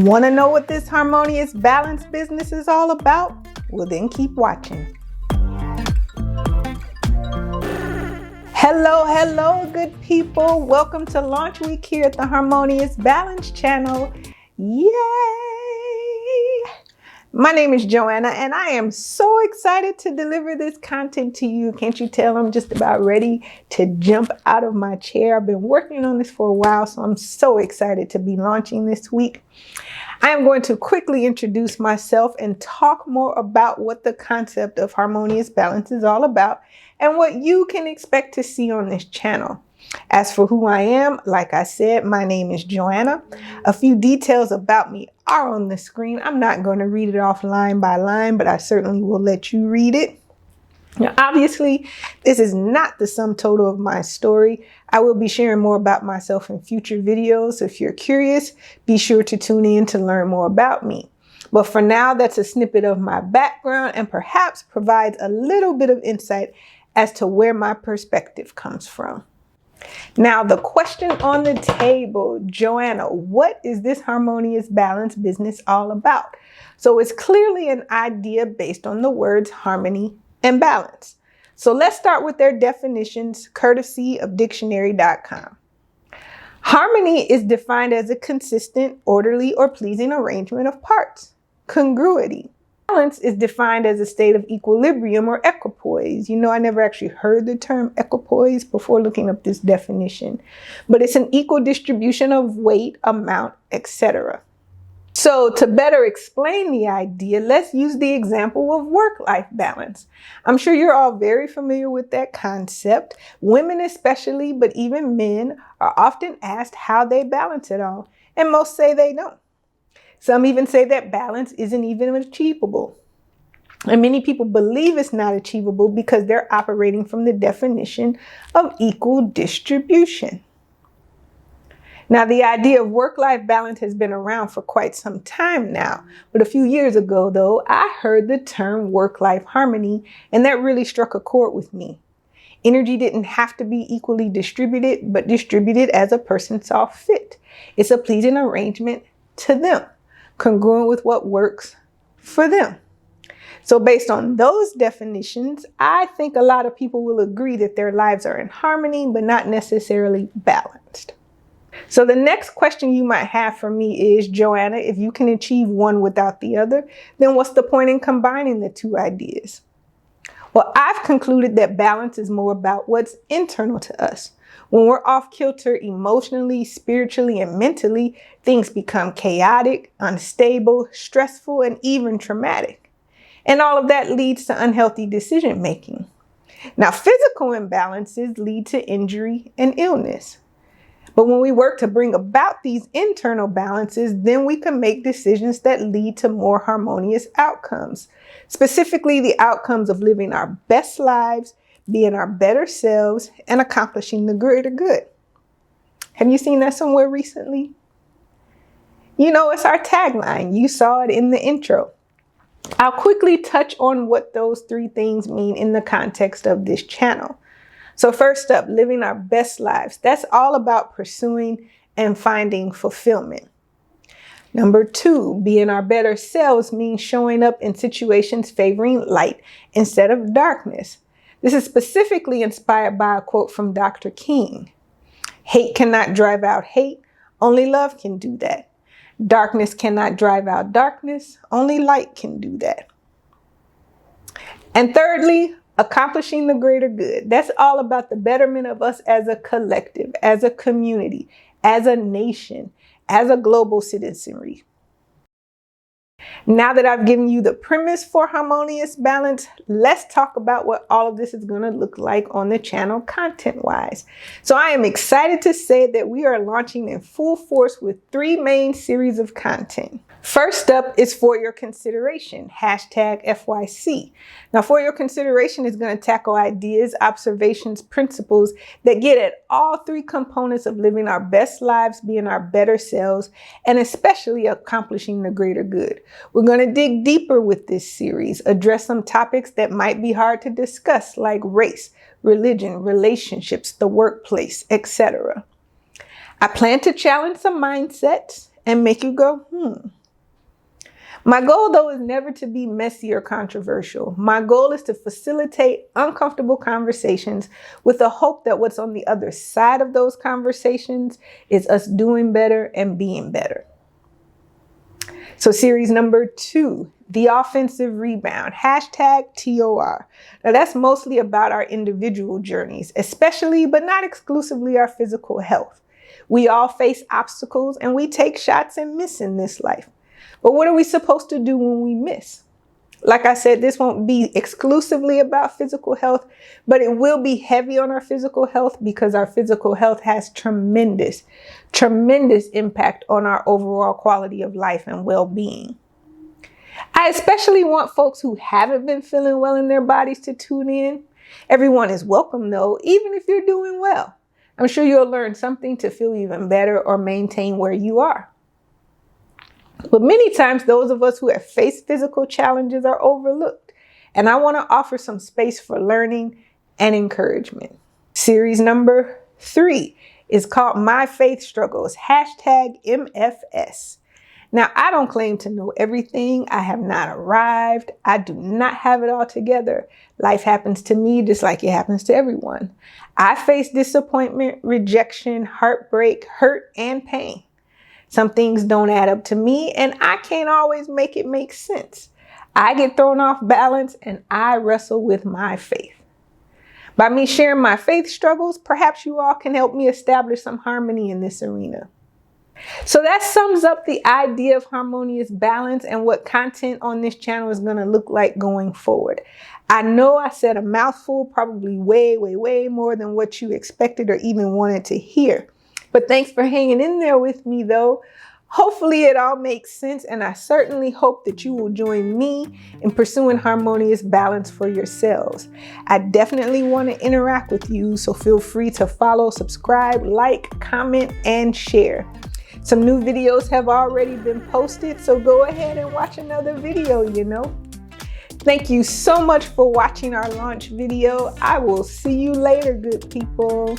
Want to know what this harmonious balance business is all about? Well, then keep watching. Hello, good people. Welcome to Launch Week here at the Harmonious Balance channel. Yay! My name is Joanna, and I am so excited to deliver this content to you. Can't you tell I'm just about ready to jump out of my chair? I've been working on this for a while, so I'm so excited to be launching this week. I am going to quickly introduce myself and talk more about what the concept of harmonious balance is all about and what you can expect to see on this channel. As for who I am, like I said, my name is Joanna. A few details about me are on the screen. I'm not going to read it off line by line, but I certainly will let you read it. Now, obviously, this is not the sum total of my story. I will be sharing more about myself in future videos. So if you're curious, be sure to tune in to learn more about me. But for now, that's a snippet of my background and perhaps provides a little bit of insight as to where my perspective comes from. Now, the question on the table, Joanna, what is this harmonious balance business all about? So it's clearly an idea based on the words harmony and balance. So let's start with their definitions, courtesy of dictionary.com. Harmony is defined as a consistent, orderly, or pleasing arrangement of parts. Congruity. Balance is defined as a state of equilibrium or equipoise. You know, I never actually heard the term equipoise before looking up this definition, but it's an equal distribution of weight, amount, etc. So to better explain the idea, let's use the example of work-life balance. I'm sure you're all very familiar with that concept. Women especially, but even men, are often asked how they balance it all, and most say they don't. Some even say that balance isn't even achievable. And many people believe it's not achievable because they're operating from the definition of equal distribution. Now, the idea of work-life balance has been around for quite some time now, but a few years ago, though, I heard the term work-life harmony, and that really struck a chord with me. Energy didn't have to be equally distributed, but distributed as a person saw fit. It's a pleasing arrangement to them, congruent with what works for them. So based on those definitions, I think a lot of people will agree that their lives are in harmony, but not necessarily balanced. So the next question you might have for me is, Joanna, if you can achieve one without the other, then what's the point in combining the two ideas? Well, I've concluded that balance is more about what's internal to us. When we're off kilter emotionally, spiritually, and mentally, things become chaotic, unstable, stressful, and even traumatic. And all of that leads to unhealthy decision making. Now, physical imbalances lead to injury and illness. But when we work to bring about these internal balances, then we can make decisions that lead to more harmonious outcomes. Specifically, the outcomes of living our best lives, being our better selves, and accomplishing the greater good. Have you seen that somewhere recently? You know, it's our tagline. You saw it in the intro. I'll quickly touch on what those three things mean in the context of this channel. So first up, living our best lives. That's all about pursuing and finding fulfillment. Number two, being our better selves means showing up in situations favoring light instead of darkness. This is specifically inspired by a quote from Dr. King. Hate cannot drive out hate. Only love can do that. Darkness cannot drive out darkness. Only light can do that. And thirdly, accomplishing the greater good. That's all about the betterment of us as a collective, as a community, as a nation, as a global citizenry. Now that I've given you the premise for harmonious balance, let's talk about what all of this is going to look like on the channel content-wise. So I am excited to say that we are launching in full force with 3 main series of content. First up is For Your Consideration, #FYC. Now, For Your Consideration is going to tackle ideas, observations, principles that get at all 3 components of living our best lives, being our better selves, and especially accomplishing the greater good. We're going to dig deeper with this series, address some topics that might be hard to discuss, like race, religion, relationships, the workplace, etc. I plan to challenge some mindsets and make you go, My goal, though, is never to be messy or controversial. My goal is to facilitate uncomfortable conversations with the hope that what's on the other side of those conversations is us doing better and being better. So series number 2, the Offensive Rebound, #TOR. Now that's mostly about our individual journeys, especially but not exclusively our physical health. We all face obstacles and we take shots and miss in this life. But what are we supposed to do when we miss? Like I said, this won't be exclusively about physical health, but it will be heavy on our physical health because our physical health has tremendous impact on our overall quality of life and well-being. I especially want folks who haven't been feeling well in their bodies to tune in. Everyone is welcome though, even if you're doing well. I'm sure you'll learn something to feel even better or maintain where you are. But many times, those of us who have faced physical challenges are overlooked. And I want to offer some space for learning and encouragement. Series number 3 is called My Faith Struggles, #MFS. Now, I don't claim to know everything. I have not arrived. I do not have it all together. Life happens to me just like it happens to everyone. I face disappointment, rejection, heartbreak, hurt, and pain. Some things don't add up to me, and I can't always make it make sense. I get thrown off balance, and I wrestle with my faith. By me sharing my faith struggles, perhaps you all can help me establish some harmony in this arena. So that sums up the idea of harmonious balance and what content on this channel is going to look like going forward. I know I said a mouthful, probably way more than what you expected or even wanted to hear. But thanks for hanging in there with me, though. Hopefully it all makes sense, and I certainly hope that you will join me in pursuing harmonious balance for yourselves. I definitely want to interact with you, so feel free to follow, subscribe, like, comment, and share. Some new videos have already been posted, so go ahead and watch another video, Thank you so much for watching our launch video. I will see you later, good people.